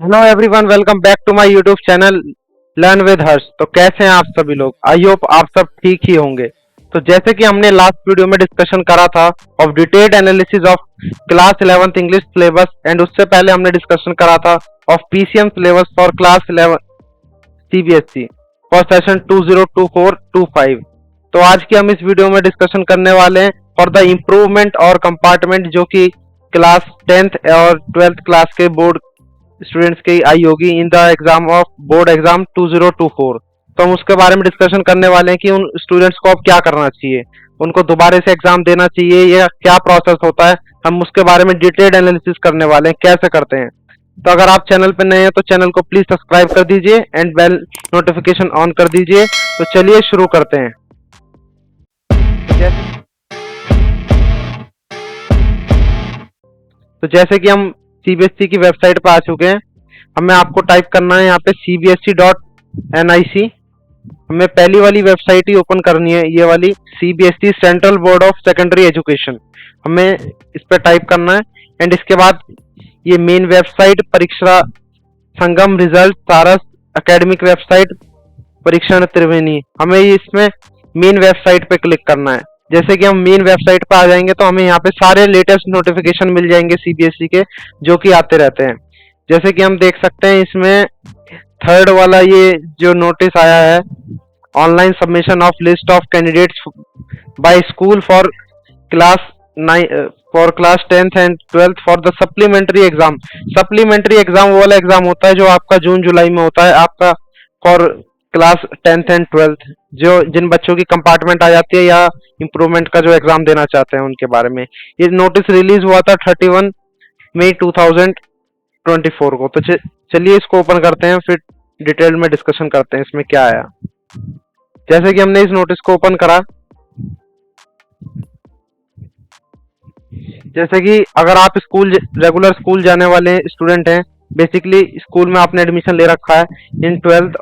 Hello everyone, welcome back to my YouTube channel learn with Harsh. तो कैसे हैं आप सभी लोग? आई होप आप सब ठीक ही होंगे। तो जैसे कि हमने लास्ट वीडियो में डिस्कशन करा था of detailed analysis of class 11th English syllabus, and उससे पहले हमने डिस्कशन करा था of PCM syllabus for class 11 CBSE for session 2024-25। तो आज की हम इस वीडियो में डिस्कशन करने वाले हैं फॉर द इम्प्रूवमेंट और कंपार्टमेंट जो कि क्लास 10th और 12th क्लास के बोर्ड स्टूडेंट्स की आई होगी in the exam of board exam 2024। तो हम उसके बारे में डिस्कशन करने वाले हैं कि उन स्टूडेंट्स को अब क्या करना चाहिए, उनको दोबारा से एग्जाम देना चाहिए या क्या प्रोसेस होता है। हम उसके बारे में डिटेल्ड एनालिसिस करने वाले हैं कैसे करते हैं। तो अगर आप चैनल पर नए हैं तो चैनल को प्लीज सब्सक्राइब कर दीजिए एंड बेल नोटिफिकेशन ऑन कर दीजिए। तो चलिए शुरू करते हैं। तो जैसे कि हम सीबीएसई की वेबसाइट पर आ चुके हैं, हमें आपको टाइप करना है यहाँ पे cbse.nic। हमें पहली वाली वेबसाइट ही ओपन करनी है, ये वाली CBSE central board of secondary education. हमें इस पर टाइप करना है एंड इसके बाद ये मेन वेबसाइट परीक्षा संगम रिजल्ट सारस एकेडमिक वेबसाइट परीक्षण त्रिवेणी, हमें इसमें मेन वेबसाइट पे क्लिक करना है। जैसे कि हम मेन वेबसाइट पर आ जाएंगे तो हमें यहाँ पे सारे लेटेस्ट नोटिफिकेशन मिल जाएंगे सीबीएसई के, जो कि आते रहते हैं। जैसे कि हम देख सकते हैं इसमें थर्ड वाला ये जो नोटिस आया है, online submission of list of candidates by school for class 10th and 12th for the supplementary exam. Supplementary exam वो वाला एग्जाम होता है जो आपका जून जुलाई में होता है आपका for class 10th and 12th, जो जिन बच्चों की कंपार्टमेंट आ जाती है या इम्प्रूवमेंट का जो एग्जाम देना चाहते हैं उनके बारे में। ये नोटिस रिलीज हुआ था 31 मई 2024 को। तो चलिए इसको ओपन करते हैं, फिर डिटेल में डिस्कशन करते हैं इसमें क्या आया। जैसे कि हमने इस नोटिस को ओपन करा, जैसे कि अगर आप रेगुलर स्कूल जाने वाले स्टूडेंट हैं, बेसिकली स्कूल में आपने एडमिशन ले रखा है इन 12th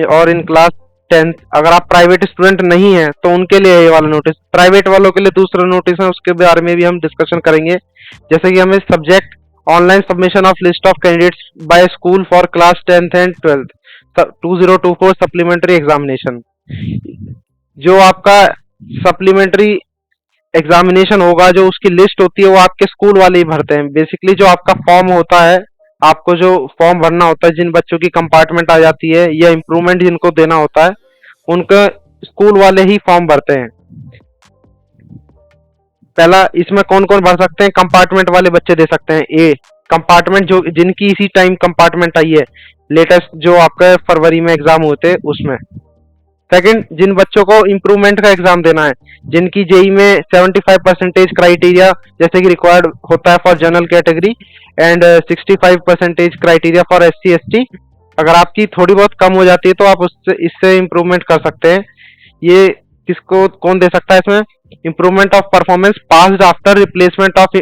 और इन क्लास 10th, अगर आप प्राइवेट स्टूडेंट नहीं हैं तो उनके लिए ये वाला नोटिस। प्राइवेट वालों के लिए दूसरा नोटिस है, उसके बारे में भी हम डिस्कशन करेंगे। जैसे कि हमें subject online submission of list of candidates by school for class 10th and 12th 2024 supplementary examination. जो आपका सप्लीमेंट्री एग्जामिनेशन होगा, जो उसकी लिस्ट होती है वो आपके स्कूल वाले ही भरते हैं। बेसिकली जो आपका फॉर्म होता है, आपको जो फॉर्म भरना होता है, जिन बच्चों की कंपार्टमेंट आ जाती है या इम्प्रूवमेंट जिनको देना होता है, उनका स्कूल वाले ही फॉर्म भरते हैं। पहला इसमें कौन कौन भर सकते हैं? कंपार्टमेंट वाले बच्चे दे सकते हैं। ए कंपार्टमेंट जो जिनकी इसी टाइम कंपार्टमेंट आई है, लेटेस्ट जो आपका फरवरी में एग्जाम होते उसमें। सेकंड, जिन बच्चों को इम्प्रूवमेंट का एग्जाम देना है, जिनकी जेई में 75% क्राइटेरिया जैसे कि रिक्वायर्ड होता है for general category and 65% criteria for SC ST, अगर आपकी थोड़ी बहुत कम हो जाती है तो आप उससे इससे इम्प्रूवमेंट कर सकते हैं। ये किसको कौन दे सकता है इसमें? Improvement of performance passed after replacement of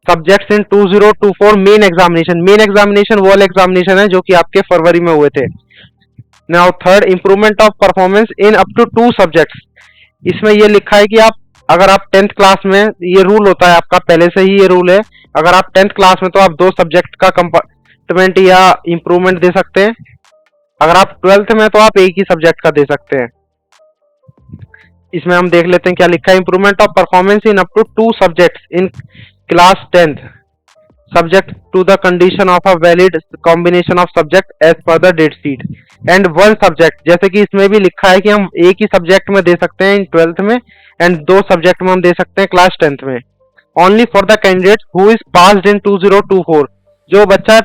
subjects in 2024 main examination. Main examination वो वाले एग्जामिनेशन है जो कि आपके फरवरी में हुए थे। Now third, improvement of performance in up to 2 subjects. इसमें ये लिखा है कि आप अगर आप 10th क्लास में, ये रूल होता है आपका, पहले से ही ये रूल है, अगर आप 10th क्लास में तो आप 2 सब्जेक्ट का कंपार्टमेंट या इम्प्रूवमेंट दे सकते हैं। अगर आप 12th में तो आप एक ही सब्जेक्ट का दे सकते हैं। इसमें हम देख लेते हैं क्या लिखा है। Improvement of performance in up to 2 subjects in class 10th subject to the condition of a valid combination of subject as per the date sheet and one subject। जैसे कि इसमें भी लिखा है कि हम एक ही सब्जेक्ट में दे सकते हैं इन 12th में एंड 2 सब्जेक्ट में हम दे सकते हैं क्लास 10th में। Only for the candidate who is passed in 2024। जो बच्चा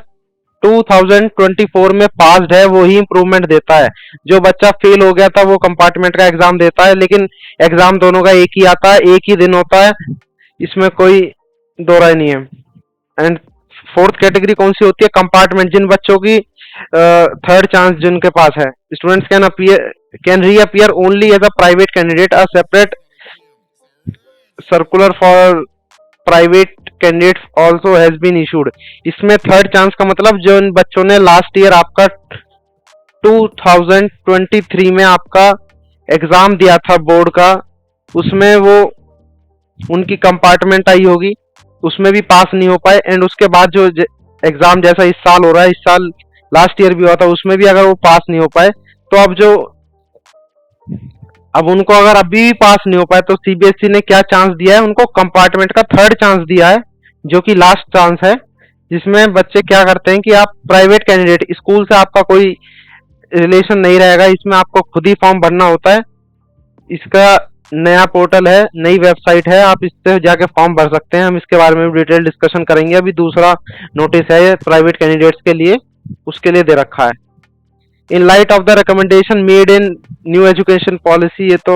2024 में पास्ड है वो ही इम्प्रूवमेंट देता है। जो बच्चा फेल हो गया था वो कंपार्टमेंट का एग्जाम देता है, लेकिन एग्जाम दोनों का एक ही आता है, एक ही दिन होता है, इसमें कोई दो राय नहीं है। एंड फोर्थ कैटेगरी कौन सी होती है? कंपार्टमेंट, जिन बच्चों की थर्ड चांस जिनके पास है। Students can reappear only as a private candidate. A separate circular for private candidates also has been issued. इसमें थर्ड चांस का मतलब जो बच्चों ने लास्ट ईयर आपका 2023 में आपका एग्जाम दिया था बोर्ड का, उसमें वो उनकी कंपार्टमेंट आई होगी, उसमें भी पास नहीं हो पाए, एंड उसके बाद जो एग्जाम जैसा इस साल हो रहा है, इस साल लास्ट ईयर भी हुआ था, उसमें भी अगर वो पास नहीं हो पाए तो अब उनको अगर अभी भी पास नहीं हो पाए तो सीबीएसई ने क्या चांस दिया है उनको, कंपार्टमेंट का थर्ड चांस दिया है, जो कि लास्ट चांस है, जिसमें बच्चे क्या करते हैं कि आप प्राइवेट कैंडिडेट, स्कूल से आपका कोई रिलेशन नहीं रहेगा, इसमें आपको खुद ही फॉर्म भरना होता है। इसका नया पोर्टल है, नई वेबसाइट है, आप इससे जाके फॉर्म भर सकते हैं। हम इसके बारे में भी डिटेल डिस्कशन करेंगे। अभी दूसरा नोटिस है प्राइवेट कैंडिडेट्स के लिए, उसके लिए दे रखा है। In light of the recommendation made in new education policy, ये तो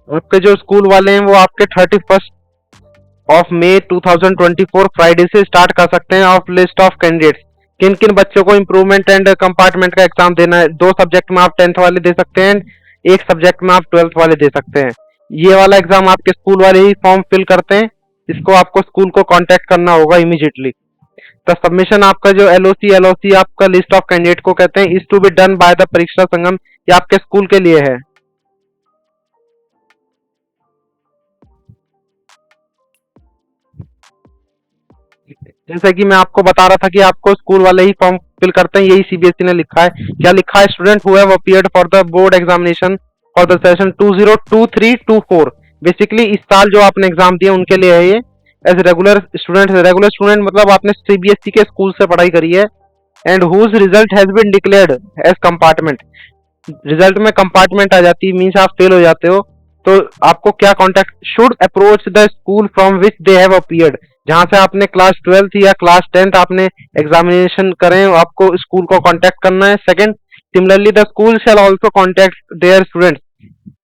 आपके जो स्कूल वाले हैं वो आपके 31 मई 2024 फ्राइडे से स्टार्ट कर सकते हैं ऑफ लिस्ट ऑफ कैंडिडेट्स। किन किन बच्चों को इम्प्रूवमेंट एंड कंपार्टमेंट का एग्जाम देना है। 2 सब्जेक्ट में आप 10th वाले दे सकते हैं, 1 सब्जेक्ट में आप 12th वाले दे सकते हैं। ये वाला एग्जाम आपके स्कूल वाले ही फॉर्म फिल करते हैं, इसको आपको स्कूल को कांटेक्ट करना होगा इमीडिएटली। द सबमिशन आपका जो एलओसी आपका लिस्ट ऑफ कैंडिडेट को कहते हैं, is to be done by the Pariksha Sangam, ये आपके स्कूल के लिए है। जैसे कि मैं आपको बता रहा था कि आपको स्कूल वाले ही फॉर्म फिल करते हैं, यही सीबीएसई ने लिखा है। क्या लिखा है, student who have appeared for the board examination for the session 2023-24, basically इस साल जो आपने एग्जाम दिया उनके लिए है ये। एज रेगुलर स्टूडेंट मतलब आपने सीबीएसई के स्कूल से पढ़ाई करी है, and whose result has been declared as compartment, result में कंपार्टमेंट आ जाती है, मीन्स आप फेल हो जाते हो, तो आपको क्या contact, should approach the school from which they have appeared, जहां से आपने क्लास 12th या क्लास 10th आपने एग्जामिनेशन करें, आपको स्कूल को कांटेक्ट करना है। Second, similarly the school shall also contact their students,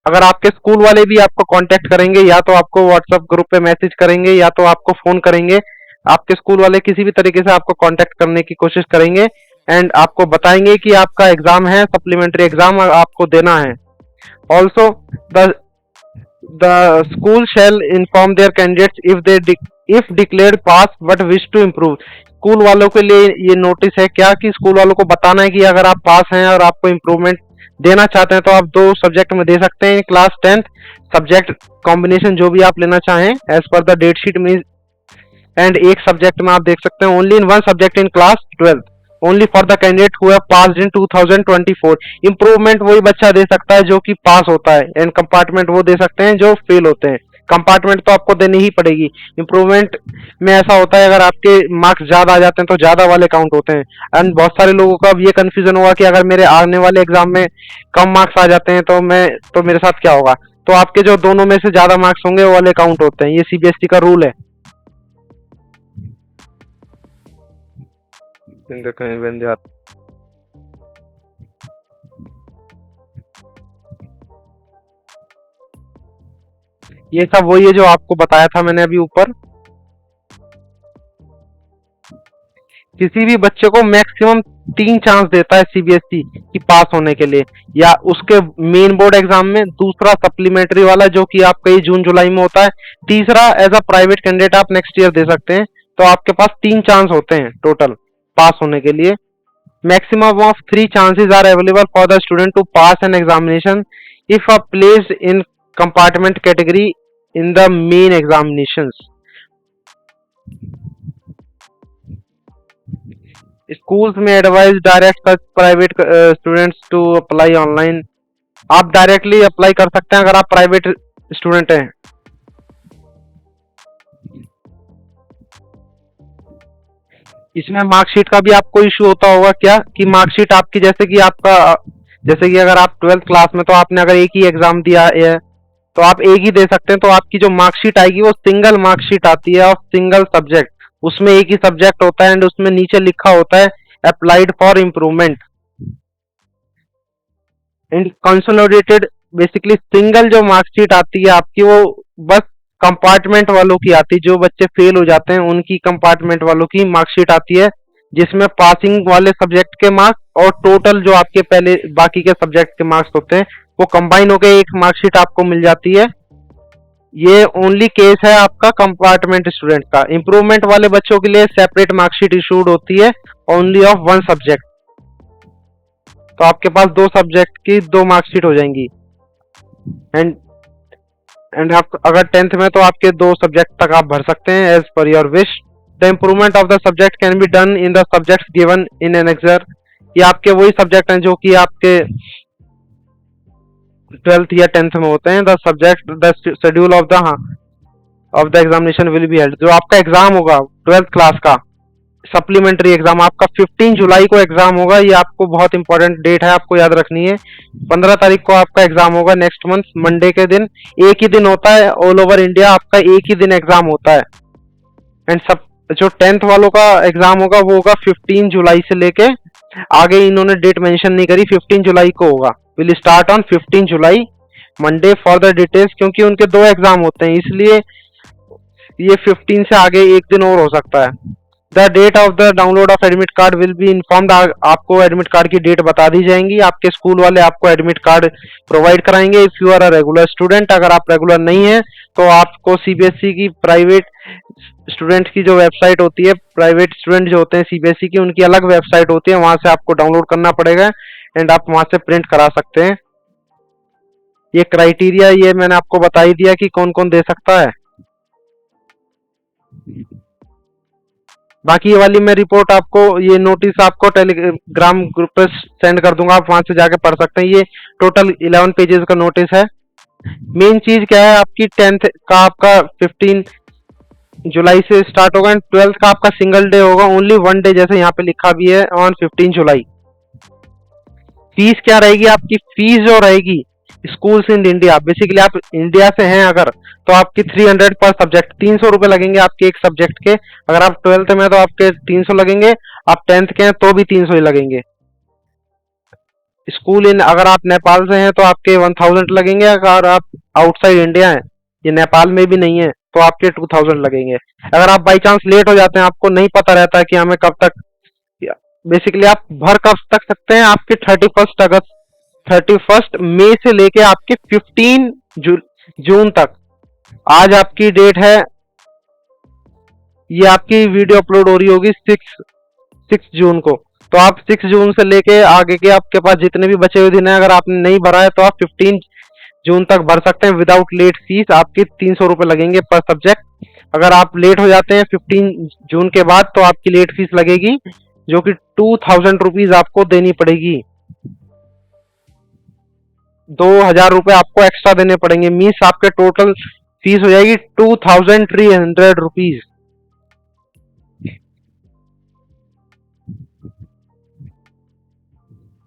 अगर आपके स्कूल वाले भी आपको कांटेक्ट करेंगे, या तो आपको व्हाट्सएप ग्रुप पे मैसेज करेंगे या तो आपको फोन करेंगे, आपके स्कूल वाले किसी भी तरीके से आपको कांटेक्ट करने की कोशिश करेंगे, एंड आपको बताएंगे कि आपका एग्जाम है, सप्लीमेंट्री एग्जाम आपको देना है। Also the the school shall inform their candidates if declared pass but wish to improve, school वालों के लिए ये नोटिस है क्या कि स्कूल वालों को बताना है कि अगर आप पास हैं और आपको इम्प्रूवमेंट देना चाहते हैं तो आप 2 सब्जेक्ट में दे सकते हैं, क्लास 10th सब्जेक्ट कॉम्बिनेशन जो भी आप लेना चाहें as per the date sheet mean, and 1 subject में आप देख सकते हैं only in 1 subject in class 12th only for the candidate who have passed in 2024। Improvement वही बच्चा दे सकता है जो कि पास होता है, एंड कंपार्टमेंट वो दे सकते हैं जो फेल होते हैं। कंपार्टमेंट तो आपको देनी ही पड़ेगी। इम्प्रूवमेंट में ऐसा होता है अगर आपके मार्क्स ज्यादा आ जाते हैं तो ज्यादा वाले काउंट होते हैं, एंड बहुत सारे लोगों का अब ये कंफ्यूजन होगा कि अगर मेरे आने वाले एग्जाम में कम मार्क्स आ जाते हैं तो मेरे साथ क्या होगा। तो आपके जो दोनों में से ज्यादा मार्क्स होंगे वो वाले काउंट होते हैं, ये सीबीएसई का रूल है। ये सब वही है जो आपको बताया था मैंने अभी ऊपर। किसी भी बच्चे को मैक्सिमम 3 चांस देता है सीबीएसई कि पास होने के लिए, या उसके मेन बोर्ड एग्जाम में, दूसरा सप्लीमेंट्री वाला जो कि आपका ये जून जुलाई में होता है, तीसरा एज अ प्राइवेट कैंडिडेट आप नेक्स्ट ईयर दे सकते हैं। तो आपके पास 3 चांस होते हैं टोटल पास होने के लिए। Maximum of 3 chances are available for the student to pass an examination if a place in compartment category in the main examinations. Schools में advise direct such private students to apply online, आप directly apply कर सकते हैं अगर आप private student हैं। इसमें marksheet का भी आपको इशू होता होगा क्या, कि मार्कशीट आपकी जैसे कि अगर आप 12th क्लास में तो आपने अगर एक ही एग्जाम दिया है तो आप एक ही दे सकते हैं, तो आपकी जो मार्कशीट आएगी वो सिंगल मार्कशीट आती है और सिंगल सब्जेक्ट, उसमें एक ही सब्जेक्ट होता है, एंड उसमें नीचे लिखा होता है applied for improvement and consolidated. Basically single जो मार्कशीट आती है आपकी वो बस कंपार्टमेंट वालों की आती है, जो बच्चे फेल हो जाते हैं उनकी कंपार्टमेंट वालों की मार्कशीट आती है, जिसमें पासिंग वाले सब्जेक्ट के मार्क्स और टोटल जो आपके पहले बाकी के सब्जेक्ट के मार्क्स होते हैं वो कंबाइन होकर एक मार्कशीट आपको मिल जाती है। ये ओनली केस है आपका कंपार्टमेंट स्टूडेंट का। इम्प्रूवमेंट वाले बच्चों के लिए सेपरेट मार्कशीट इशूड होती है ओनली ऑफ 1 सब्जेक्ट, तो आपके पास 2 सब्जेक्ट की 2 मार्कशीट हो जाएंगी। एंड आप अगर 10th में तो आपके 2 सब्जेक्ट तक आप भर सकते हैं as per your wish. The improvement of the subject can be done in the subjects given in annexure. ये आपके वही सब्जेक्ट हैं जो कि आपके 12th या 10th में होते हैं। The subject the schedule of the examination will be held. जो आपका एग्जाम होगा 12th क्लास का सप्लीमेंट्री एग्जाम आपका 15 जुलाई को एग्जाम होगा। ये आपको बहुत इंपॉर्टेंट डेट है, आपको याद रखनी है। 15 तारीख को आपका एग्जाम होगा, नेक्स्ट मंथ मंडे के दिन। एक ही दिन होता है ऑल ओवर इंडिया, आपका एक ही दिन एग्जाम होता है। एंड सब जो 10th वालों का एग्जाम होगा वो होगा 15 जुलाई से लेके आगे, इन्होंने डेट मेंशन नहीं करी, 15 जुलाई को होगा। Will start on 15 July Monday for the details. क्योंकि उनके 2 एग्जाम होते हैं इसलिए ये 15 से आगे एक दिन और हो सकता है। The date of the download of admit card will be informed. आपको एडमिट कार्ड की डेट बता दी जाएंगी। आपके स्कूल वाले आपको एडमिट कार्ड प्रोवाइड कराएंगे if you are a regular student. अगर आप रेगुलर नहीं है तो आपको सीबीएसई की प्राइवेट स्टूडेंट की जो वेबसाइट होती है, प्राइवेट स्टूडेंट जो होते हैं सीबीएसई की, उनकी अलग वेबसाइट होती है, वहां से आपको डाउनलोड करना पड़ेगा एंड आप वहां से प्रिंट करा सकते हैं। ये क्राइटेरिया ये मैंने आपको बता ही दिया कि कौन कौन दे सकता है। बाकी ये वाली मैं रिपोर्ट आपको, ये नोटिस आपको टेलीग्राम ग्रुप पे सेंड कर दूंगा, आप वहां से जाके पढ़ सकते हैं। ये टोटल 11 पेजेस का नोटिस है। मेन चीज क्या है, आपकी 10th का आपका 15 जुलाई से स्टार्ट होगा एंड 12th का आपका सिंगल डे होगा, ओनली 1 डे, जैसे यहाँ पे लिखा भी है ऑन 15 जुलाई। फीस क्या रहेगी आपकी? फीस जो रहेगी स्कूल्स इन इंडिया, बेसिकली आप इंडिया से हैं अगर, तो आपकी 300 पर सब्जेक्ट, 300 रुपए लगेंगे आपके एक सब्जेक्ट के। अगर आप 12th में तो आपके 300 लगेंगे, आप 10th के हैं तो भी 300 ही लगेंगे। स्कूल इन, अगर आप नेपाल से हैं तो आपके 1000 लगेंगे। अगर आप आउटसाइड इंडिया हैं, ये नेपाल में भी नहीं है, तो आपके 2000 लगेंगे। अगर आप बाई चांस लेट हो जाते हैं, आपको नहीं पता रहता है कि हमें कब तक, बेसिकली आप भर कब तक सकते हैं, आपके 31 मई से लेके आपके 15 जून तक। आज आपकी डेट है, ये आपकी वीडियो अपलोड हो रही होगी 6 जून को, तो आप 6 जून से लेके आगे के आपके पास जितने भी बचे हुए दिन है, अगर आपने नहीं भरा है तो आप 15 जून तक भर सकते हैं विदाउट लेट फीस। आपकी 300 रुपए लगेंगे पर सब्जेक्ट। अगर आप लेट हो जाते हैं 15 जून के बाद तो आपकी लेट फीस लगेगी, जो कि 2000 रुपीज आपको देनी पड़ेगी। 2000 रुपए आपको एक्स्ट्रा देने पड़ेंगे, मीन्स आपके टोटल फीस हो जाएगी 2300 रुपीज।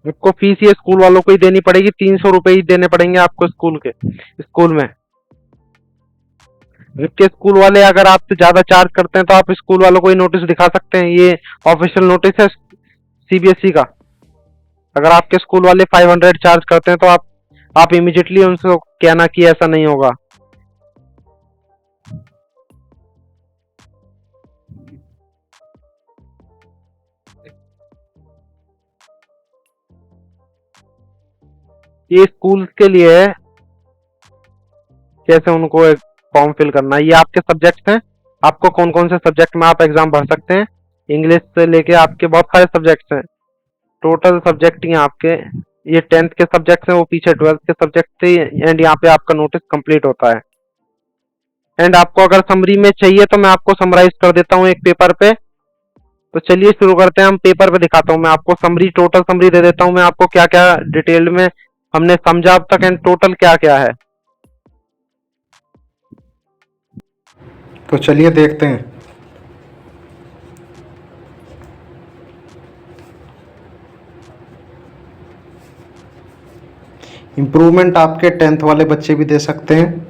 आपको फीस ये स्कूल वालों को ही देनी पड़ेगी, 300 रुपए ही देने पड़ेंगे आपको स्कूल में। जबकि स्कूल वाले अगर आपसे ज्यादा चार्ज करते हैं तो आप स्कूल वालों को ही नोटिस दिखा सकते हैं, ये ऑफिशियल नोटिस है सीबीएसई का। अगर आपके स्कूल वाले 500 चार्ज करते हैं तो आप इमीडिएटली उनसे कहना कि ऐसा नहीं होगा। ये स्कूल के लिए है कैसे उनको एक फॉर्म फिल करना है। ये आपके सब्जेक्ट हैं, आपको कौन कौन से सब्जेक्ट में आप एग्जाम भर सकते हैं। इंग्लिश से लेके आपके बहुत सारे सब्जेक्ट्स हैं, टोटल सब्जेक्ट ही आपके, ये 10th के सब्जेक्ट्स हैं, वो पीछे 12th के सब्जेक्ट थे। एंड यहाँ पे आपका नोटिस कंप्लीट होता है। एंड आपको अगर समरी में चाहिए तो मैं आपको समराइज कर देता हूँ एक पेपर पे। तो चलिए शुरू करते हैं, हम पेपर पे दिखाता हूँ मैं आपको समरी, टोटल समरी दे देता हूँ मैं आपको, क्या क्या डिटेल में हमने समझा अब तक एंड टोटल क्या क्या है। तो चलिए देखते हैं। इम्प्रूवमेंट आपके 10th वाले बच्चे भी दे सकते हैं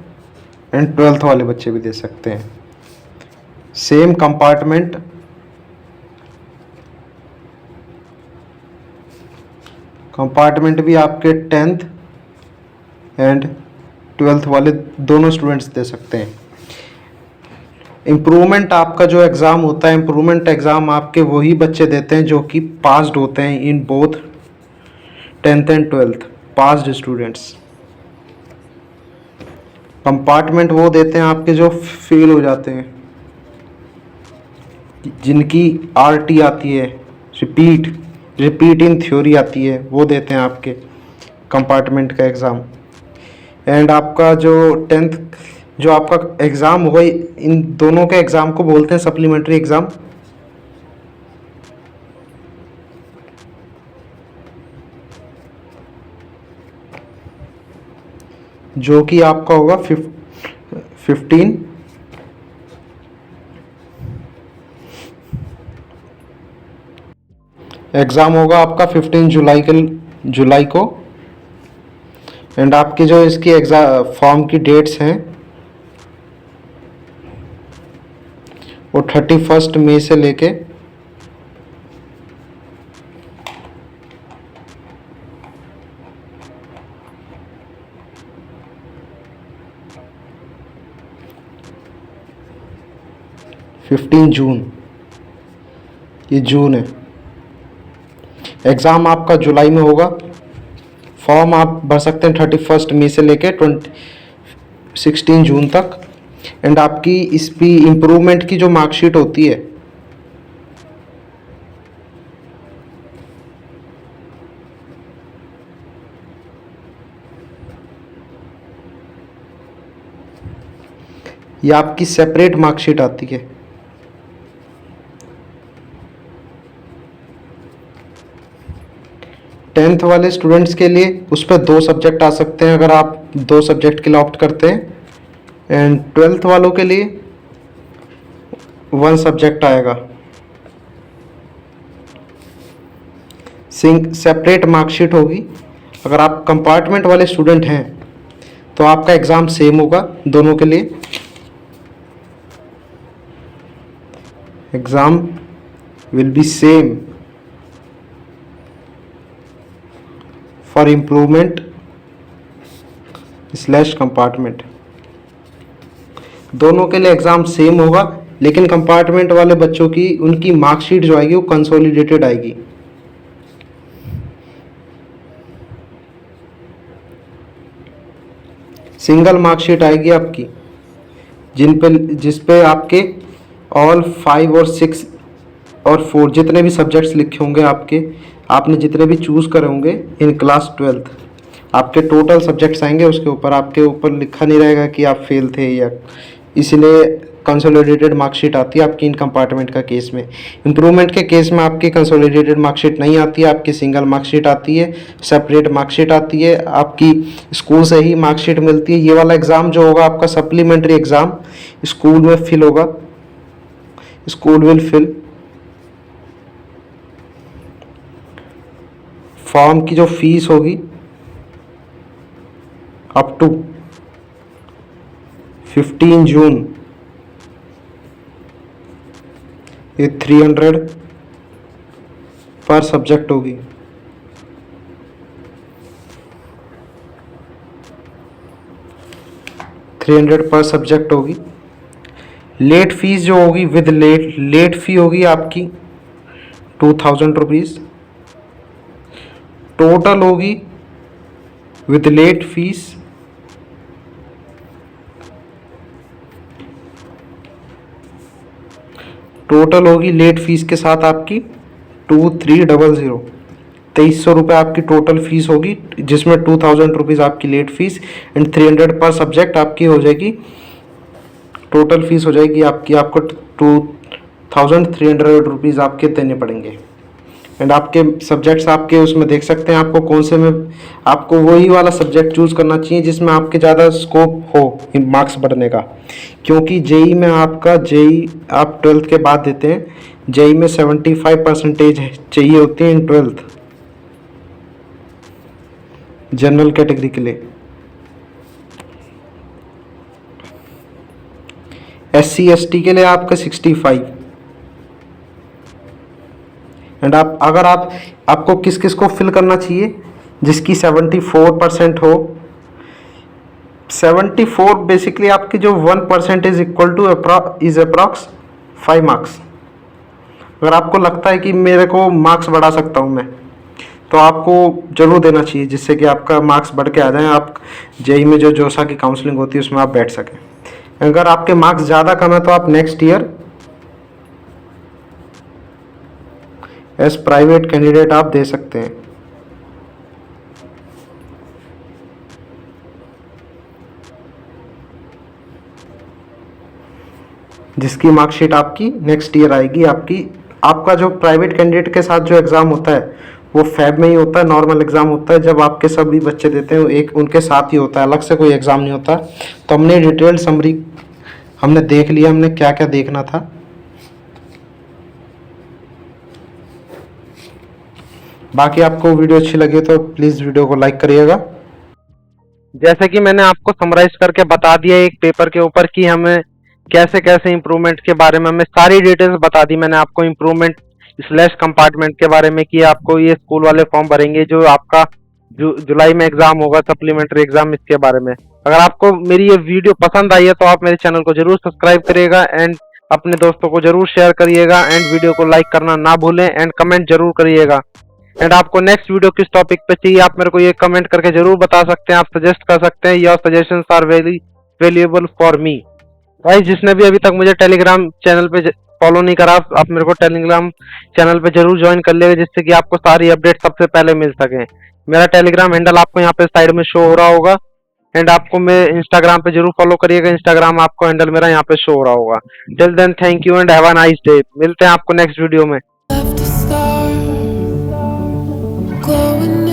एंड 12th वाले बच्चे भी दे सकते हैं। सेम कंपार्टमेंट भी आपके 10th एंड 12th वाले दोनों स्टूडेंट्स दे सकते हैं। इम्प्रूवमेंट आपका जो एग्ज़ाम होता है, इम्प्रूवमेंट एग्ज़ाम आपके वही बच्चे देते हैं जो कि पास्ड होते हैं in both 10th and 12th, passed students. Compartment वो देते हैं आपके जो फेल हो जाते हैं, जिनकी आरटी आती है, रिपीट इन थ्योरी आती है, वो देते हैं आपके कंपार्टमेंट का एग्ज़ाम। एंड आपका जो 10th जो आपका एग्ज़ाम होगा, इन दोनों के एग्ज़ाम को बोलते हैं सप्लीमेंट्री एग्ज़ाम। जो कि आपका होगा 15 एग्ज़ाम होगा आपका 15 जुलाई को। एंड आपकी जो इसकी एग्ज़ाम फॉर्म की डेट्स हैं वो 31 मई से लेके 15 जून, ये जून है। एग्ज़ाम आपका जुलाई में होगा। फॉर्म आप भर सकते हैं 31 मई से लेके 16 जून तक। एंड आपकी इस भी इम्प्रूवमेंट की जो मार्कशीट होती है ये आपकी सेपरेट मार्कशीट आती है। टेंथ वाले स्टूडेंट्स के लिए उस पर 2 सब्जेक्ट आ सकते हैं अगर आप 2 सब्जेक्ट के लिए ऑप्ट करते हैं। एंड 12th वालों के लिए 1 सब्जेक्ट आएगा। सेपरेट मार्कशीट होगी। अगर आप कंपार्टमेंट वाले स्टूडेंट हैं तो आपका एग्ज़ाम सेम होगा दोनों के लिए। Exam will be same for improvement / compartment. दोनों के लिए एग्ज़ाम सेम होगा, लेकिन कंपार्टमेंट वाले बच्चों की उनकी मार्कशीट जो आएगी वो कंसोलिडेटेड आएगी। सिंगल मार्कशीट आएगी आपकी जिस पे आपके ऑल 5 और 6 और 4 जितने भी सब्जेक्ट्स लिखे होंगे आपने जितने भी चूज़ करे होंगे इन क्लास 12th, आपके टोटल सब्जेक्ट्स आएंगे। उसके ऊपर आपके ऊपर लिखा नहीं रहेगा कि आप फेल थे या, इसलिए कंसोलिडेटेड मार्कशीट आती है आपकी इन कंपार्टमेंट का केस में। इम्प्रूवमेंट के केस में आपकी कंसोलिडेटेड मार्कशीट नहीं आती है, आपकी सिंगल मार्कशीट आती है, सेपरेट मार्कशीट आती है, आपकी स्कूल से ही मार्कशीट मिलती है। ये वाला एग्ज़ाम जो होगा आपका सप्लीमेंट्री एग्ज़ाम स्कूल में फिल होगा, स्कूल विल फिल। फॉर्म की जो फीस होगी अप टू 15 जून ये 300 पर सब्जेक्ट होगी। लेट फीस जो होगी विद लेट फी होगी आपकी 2000 रुपीज़। टोटल होगी with late fees late fees के साथ आपकी 2300 2300 रुपये आपकी टोटल फीस होगी, जिसमें 2000 रुपीज़ आपकी लेट फीस एंड 300 पर सब्जेक्ट आपकी हो जाएगी। टोटल फीस हो जाएगी आपको 2300 रुपीज़ आपके देने पड़ेंगे। एंड आपके सब्जेक्ट्स आपके उसमें देख सकते हैं आपको कौन से में, आपको वही वाला सब्जेक्ट चूज़ करना चाहिए जिसमें आपके ज़्यादा स्कोप हो इन मार्क्स बढ़ने का। क्योंकि जेई में आप 12th के बाद देते हैं, जेई में 75% चाहिए होती है इन 12th जनरल कैटेगरी के लिए। SC ST के लिए आपका 65। एंड आपको किस किस को फिल करना चाहिए जिसकी 74% हो। 74 बेसिकली आपकी जो 1% is equal to approx 5 marks. अगर आपको लगता है कि मेरे को मार्क्स बढ़ा सकता हूँ मैं, तो आपको जरूर देना चाहिए, जिससे कि आपका मार्क्स बढ़ के आ जाए, आप जेई में जो जोसा की काउंसलिंग होती है उसमें आप बैठ सकें। अगर आपके मार्क्स ज़्यादा कम है तो आप next year as private candidate आप दे सकते हैं। जिसकी मार्कशीट आपकी नेक्स्ट ईयर आएगी। आपका जो प्राइवेट कैंडिडेट के साथ जो एग्ज़ाम होता है वो फैब में ही होता है, नॉर्मल एग्ज़ाम होता है। जब आपके सभी बच्चे देते हैं वो एक उनके साथ ही होता है, अलग से कोई एग्ज़ाम नहीं होता। तो हमने डिटेल समरी हमने देख लिया, हमने क्या क्या देखना था। बाकी आपको वीडियो अच्छी लगी तो प्लीज़ वीडियो को लाइक करिएगा। जैसे कि मैंने आपको समराइज करके बता दिया एक पेपर के ऊपर कि हमें कैसे कैसे इम्प्रूवमेंट के बारे में हमें सारी डिटेल्स बता दी मैंने आपको इम्प्रूवमेंट स्लैश कंपार्टमेंट के बारे में कि आपको ये स्कूल वाले फॉर्म भरेंगे जो आपका जुलाई में एग्जाम होगा सप्लीमेंट्री एग्जाम, इसके बारे में। अगर आपको मेरी ये वीडियो पसंद आई है तो आप मेरे चैनल को जरूर सब्सक्राइब करिएगा एंड अपने दोस्तों को जरूर शेयर करिएगा एंड वीडियो को लाइक करना ना भूलें एंड कमेंट जरूर करिएगा। एंड आपको नेक्स्ट वीडियो किस टॉपिक पे चाहिए आप मेरे को ये कमेंट करके जरूर बता सकते हैं, आप सजेस्ट कर सकते हैं। Your suggestions are very valuable for me. Guys, जिसने भी अभी तक मुझे टेलीग्राम चैनल पे फॉलो नहीं करा आप मेरे को टेलीग्राम चैनल पे जरूर ज्वाइन कर लेगा, जिससे कि आपको सारी अपडेट सबसे पहले मिल सके। मेरा टेलीग्राम हैंडल आपको यहाँ पे साइड में शो हो रहा होगा एंड आपको मैं इंस्टाग्राम पे जरूर फॉलो करिएगा, इंस्टाग्राम आपको हैंडल मेरा यहाँ पे शो हो रहा होगा। Till then thank you and have a nice day. मिलते हैं आपको नेक्स्ट वीडियो में। Left a star glowing